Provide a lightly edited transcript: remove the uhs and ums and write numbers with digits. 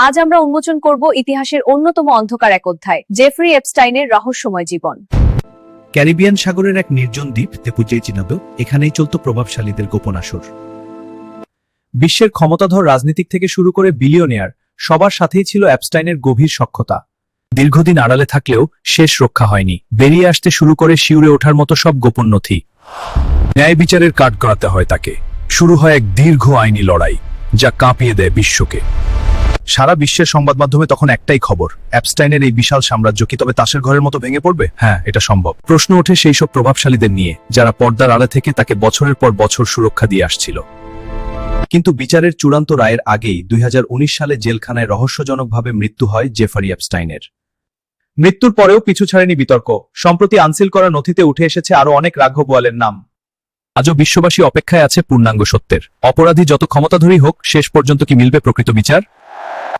আজ আমরা উন্মোচন করব ইতিহাসের অন্যতম অন্ধকার এক অধ্যায়, জেফ্রি এপস্টাইনের রহস্যময় জীবন। ক্যারিবিয়ান সাগরের এক নির্জন দ্বীপ তেপুচেচিনাবে, এখানেই চলত প্রভাবশালীদের গোপন আসর। বিশ্বের ক্ষমতাধর রাজনীতিক থেকে শুরু করে বিলিয়নিয়ার সবার সাথেই ছিল এপস্টাইনের গভীর সখ্যতা। দীর্ঘদিন আড়ালে থাকলেও শেষ রক্ষা হয়নি, বেরিয়ে আসতে শুরু করে শিউরে ওঠার মতো সব গোপন নথি। ন্যায় বিচারের কাঠ গড়াতে হয় তাকে। শুরু হয় এক দীর্ঘ আইনি লড়াই, যা কাঁপিয়ে দেয় বিশ্বকে। সারা বিশ্বের সংবাদ মাধ্যমে তখন একটাই খবর, এপস্টাইনের এই বিশাল সাম্রাজ্য কি তবে তাসের ঘরের মতো ভেঙে পড়বে? হ্যাঁ, এটা সম্ভব। প্রশ্ন ওঠে সেই সব প্রভাবশালীদের নিয়ে, যারা পর্দার আড়ে থেকে তাকে বছরের পর বছর সুরক্ষা দিয়ে আসছিল। কিন্তু বিচারের চূড়ান্ত রায়ের আগেই 2019 সালে জেলখানায় রহস্যজনকভাবে মৃত্যু হয় জেফারি এপস্টাইনের। মৃত্যুর পরেও পিছু ছাড়েনি বিতর্ক। সম্প্রতি আনসিল করা নথিতে উঠে এসেছে আরো অনেক রাঘব বোয়ালের নাম। আজও বিশ্ববাসী অপেক্ষায় আছে পূর্ণাঙ্গ সত্যের। অপরাধী যত ক্ষমতাধরী হোক, শেষ পর্যন্ত কি মিলবে প্রকৃত বিচার?